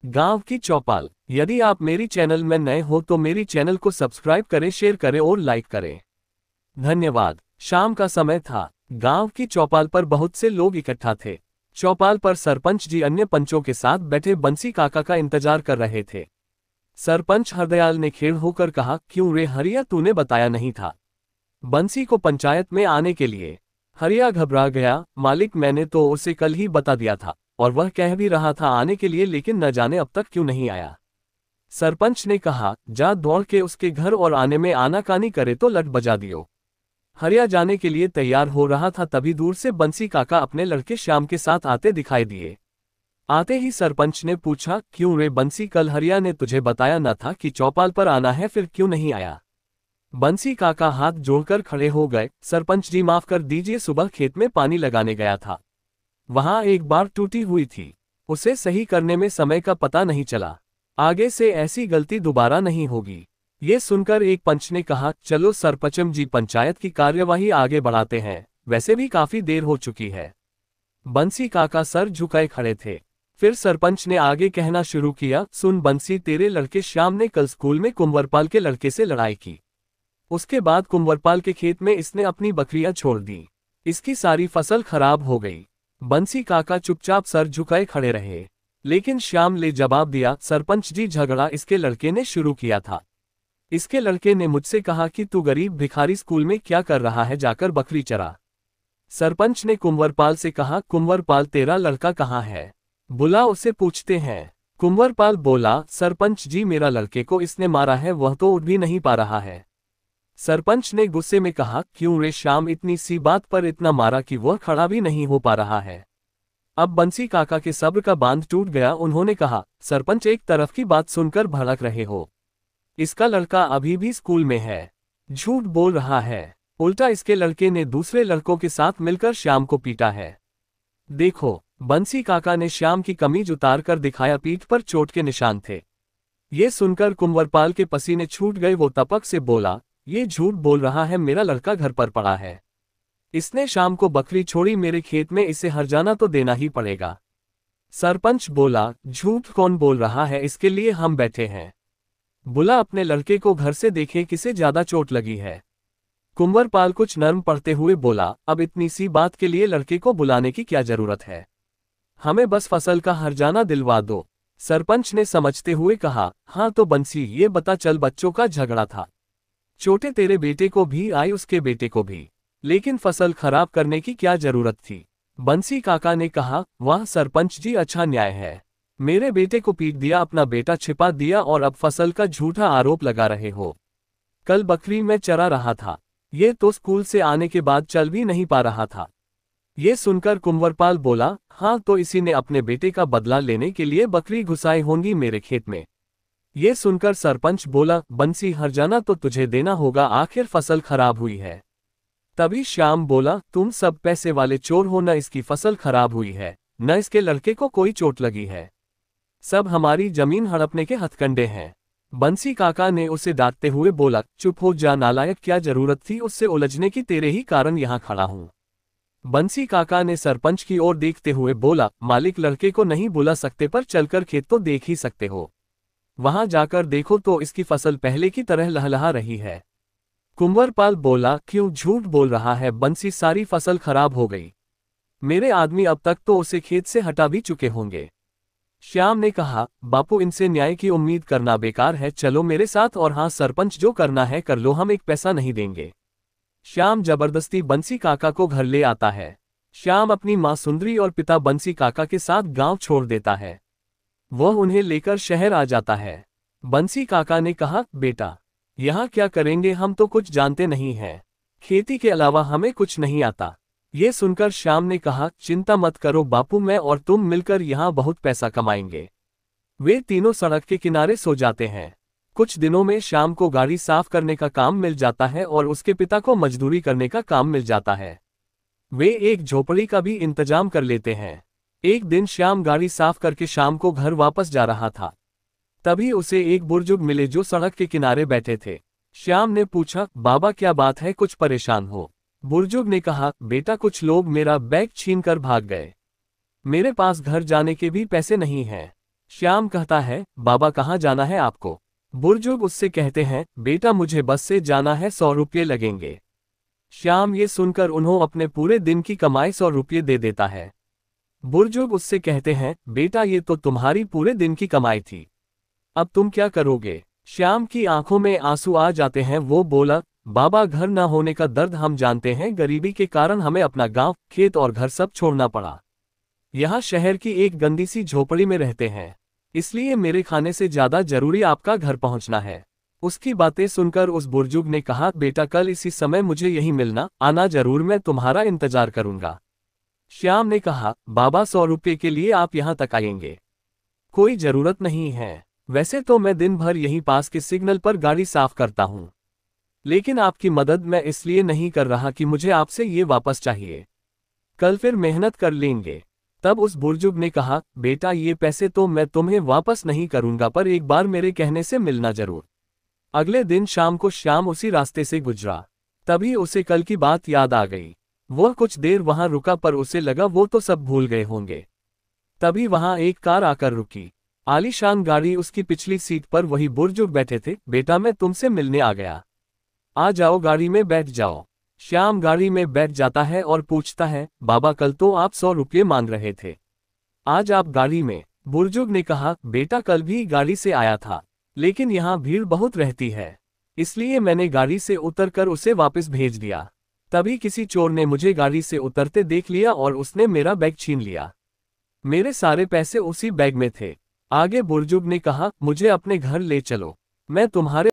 गांव की चौपाल। यदि आप मेरी चैनल में नए हो तो मेरी चैनल को सब्सक्राइब करें, शेयर करें और लाइक करें। धन्यवाद। शाम का समय था। गांव की चौपाल पर बहुत से लोग इकट्ठा थे। चौपाल पर सरपंच जी अन्य पंचों के साथ बैठे बंसी काका का इंतजार कर रहे थे। सरपंच हरदयाल ने खेड़ होकर कहा, क्यों रे हरिया, तूने बताया नहीं था बंसी को पंचायत में आने के लिए? हरिया घबरा गया, मालिक मैंने तो उसे कल ही बता दिया था और वह कह भी रहा था आने के लिए, लेकिन न जाने अब तक क्यों नहीं आया। सरपंच ने कहा, जा दौड़ के उसके घर और आने में आनाकानी करे तो लट बजा दियो। हरिया जाने के लिए तैयार हो रहा था, तभी दूर से बंसी काका अपने लड़के श्याम के साथ आते दिखाई दिए। आते ही सरपंच ने पूछा, क्यों रे बंसी, कल हरिया ने तुझे बताया न था कि चौपाल पर आना है, फिर क्यों नहीं आया? बंसी काका हाथ जोड़कर खड़े हो गए, सरपंच जी माफ कर दीजिए, सुबह खेत में पानी लगाने गया था, वहां एक बार टूटी हुई थी, उसे सही करने में समय का पता नहीं चला। आगे से ऐसी गलती दोबारा नहीं होगी। ये सुनकर एक पंच ने कहा, चलो सरपंचम जी, पंचायत की कार्यवाही आगे बढ़ाते हैं, वैसे भी काफी देर हो चुकी है। बंसी काका सर झुकाए खड़े थे। फिर सरपंच ने आगे कहना शुरू किया, सुन बंसी, तेरे लड़के श्याम ने कल स्कूल में कुंवरपाल के लड़के से लड़ाई की। उसके बाद कुंवरपाल के खेत में इसने अपनी बकरियां छोड़ दी, इसकी सारी फसल खराब हो गई। बंसी काका चुपचाप सर झुकाए खड़े रहे, लेकिन श्याम ने जवाब दिया, सरपंच जी, झगड़ा इसके लड़के ने शुरू किया था। इसके लड़के ने मुझसे कहा कि तू गरीब भिखारी स्कूल में क्या कर रहा है, जाकर बकरी चरा। सरपंच ने कुंवरपाल से कहा, कुंवरपाल, तेरा लड़का कहाँ है, बुला उसे, पूछते हैं। कुंवरपाल बोला, सरपंच जी, मेरा लड़के को इसने मारा है, वह तो उठ भी नहीं पा रहा है। सरपंच ने गुस्से में कहा, क्यों रे श्याम, इतनी सी बात पर इतना मारा कि वह खड़ा भी नहीं हो पा रहा है। अब बंसी काका के सब्र का बांध टूट गया। उन्होंने कहा, सरपंच, एक तरफ की बात सुनकर भड़क रहे हो, इसका लड़का अभी भी स्कूल में है, झूठ बोल रहा है। उल्टा इसके लड़के ने दूसरे लड़कों के साथ मिलकर श्याम को पीटा है। देखो, बंसी काका ने श्याम की कमीज उतार कर दिखाया, पीठ पर चोट के निशान थे। ये सुनकर कुंवरपाल के पसीने छूट गए। वो तपक से बोला, ये झूठ बोल रहा है, मेरा लड़का घर पर पड़ा है, इसने शाम को बकरी छोड़ी मेरे खेत में, इसे हर्जाना तो देना ही पड़ेगा। सरपंच बोला, झूठ कौन बोल रहा है, इसके लिए हम बैठे हैं, बुला अपने लड़के को घर से देखे किसे ज्यादा चोट लगी है। कुंवरपाल कुछ नर्म पड़ते हुए बोला, अब इतनी सी बात के लिए लड़के को बुलाने की क्या जरूरत है, हमें बस फसल का हर्जाना दिलवा दो। सरपंच ने समझते हुए कहा, हाँ तो बंसी, ये बता, चल बच्चों का झगड़ा था, चोटें तेरे बेटे को भी आई, उसके बेटे को भी, लेकिन फसल खराब करने की क्या जरूरत थी? बंसी काका ने कहा, वाह सरपंच जी, अच्छा न्याय है, मेरे बेटे को पीट दिया, अपना बेटा छिपा दिया और अब फसल का झूठा आरोप लगा रहे हो। कल बकरी में चरा रहा था, ये तो स्कूल से आने के बाद चल भी नहीं पा रहा था। ये सुनकर कुंवरपाल बोला, हाँ तो इसी ने अपने बेटे का बदला लेने के लिए बकरी घुसाई होंगी मेरे खेत में। ये सुनकर सरपंच बोला, बंसी, हर्जाना तो तुझे देना होगा, आखिर फसल खराब हुई है। तभी श्याम बोला, तुम सब पैसे वाले चोर हो, न इसकी फसल खराब हुई है, न इसके लड़के को कोई चोट लगी है, सब हमारी जमीन हड़पने के हथकंडे हैं। बंसी काका ने उसे डांटते हुए बोला, चुप हो जा नालायक, क्या जरूरत थी उससे उलझने की, तेरे ही कारण यहाँ खड़ा हूँ। बंसी काका ने सरपंच की ओर देखते हुए बोला, मालिक, लड़के को नहीं बुला सकते पर चलकर खेत तो देख ही सकते हो, वहां जाकर देखो तो इसकी फसल पहले की तरह लहलहा रही है। कुंवरपाल बोला, क्यों झूठ बोल रहा है बंसी, सारी फसल खराब हो गई, मेरे आदमी अब तक तो उसे खेत से हटा भी चुके होंगे। श्याम ने कहा, बापू, इनसे न्याय की उम्मीद करना बेकार है, चलो मेरे साथ, और हाँ सरपंच, जो करना है कर लो, हम एक पैसा नहीं देंगे। श्याम जबरदस्ती बंसी काका को घर ले आता है। श्याम अपनी माँ सुंदरी और पिता बंसी काका के साथ गांव छोड़ देता है। वह उन्हें लेकर शहर आ जाता है। बंसी काका ने कहा, बेटा, यहाँ क्या करेंगे, हम तो कुछ जानते नहीं हैं, खेती के अलावा हमें कुछ नहीं आता। ये सुनकर श्याम ने कहा, चिंता मत करो बापू, मैं और तुम मिलकर यहाँ बहुत पैसा कमाएंगे। वे तीनों सड़क के किनारे सो जाते हैं। कुछ दिनों में श्याम को गाड़ी साफ करने का काम मिल जाता है और उसके पिता को मजदूरी करने का काम मिल जाता है। वे एक झोपड़ी का भी इंतजाम कर लेते हैं। एक दिन श्याम गाड़ी साफ करके शाम को घर वापस जा रहा था, तभी उसे एक बुजुर्ग मिले जो सड़क के किनारे बैठे थे। श्याम ने पूछा, बाबा क्या बात है, कुछ परेशान हो? बुजुर्ग ने कहा, बेटा, कुछ लोग मेरा बैग छीनकर भाग गए, मेरे पास घर जाने के भी पैसे नहीं हैं, श्याम कहता है, बाबा कहाँ जाना है आपको? बुजुर्ग उससे कहते हैं, बेटा मुझे बस से जाना है, 100 रुपये लगेंगे। श्याम ये सुनकर उन्हों अपने पूरे दिन की कमाई 100 रुपये दे देता है। बुजुर्ग उससे कहते हैं, बेटा ये तो तुम्हारी पूरे दिन की कमाई थी, अब तुम क्या करोगे? श्याम की आंखों में आंसू आ जाते हैं। वो बोला, बाबा घर न होने का दर्द हम जानते हैं, गरीबी के कारण हमें अपना गांव, खेत और घर सब छोड़ना पड़ा। यहाँ शहर की एक गंदी सी झोपड़ी में रहते हैं, इसलिए मेरे खाने से ज्यादा जरूरी आपका घर पहुंचना है। उसकी बातें सुनकर उस बुजुर्ग ने कहा, बेटा कल इसी समय मुझे यहीं मिलना, आना जरूर, मैं तुम्हारा इंतजार करूंगा। श्याम ने कहा, बाबा 100 रुपये के लिए आप यहाँ तक आएंगे? कोई जरूरत नहीं है, वैसे तो मैं दिन भर यहीं पास के सिग्नल पर गाड़ी साफ करता हूँ, लेकिन आपकी मदद मैं इसलिए नहीं कर रहा कि मुझे आपसे ये वापस चाहिए, कल फिर मेहनत कर लेंगे। तब उस बुजुर्ग ने कहा, बेटा ये पैसे तो मैं तुम्हें वापस नहीं करूंगा, पर एक बार मेरे कहने से मिलना जरूर। अगले दिन शाम को श्याम उसी रास्ते से गुजरा, तभी उसे कल की बात याद आ गई। वह कुछ देर वहां रुका, पर उसे लगा वो तो सब भूल गए होंगे। तभी वहां एक कार आकर रुकी, आलीशान गाड़ी, उसकी पिछली सीट पर वही बुजुर्ग बैठे थे। बेटा मैं तुमसे मिलने आ गया, आ जाओ गाड़ी में बैठ जाओ। श्याम गाड़ी में बैठ जाता है और पूछता है, बाबा कल तो आप 100 रुपये मांग रहे थे, आज आप गाड़ी में? बुजुर्ग ने कहा, बेटा कल भी गाड़ी से आया था, लेकिन यहाँ भीड़ बहुत रहती है, इसलिए मैंने गाड़ी से उतरकर उसे वापस भेज दिया। तभी किसी चोर ने मुझे गाड़ी से उतरते देख लिया और उसने मेरा बैग छीन लिया। मेरे सारे पैसे उसी बैग में थे। आगे बुजुर्ग ने कहा, मुझे अपने घर ले चलो, मैं तुम्हारे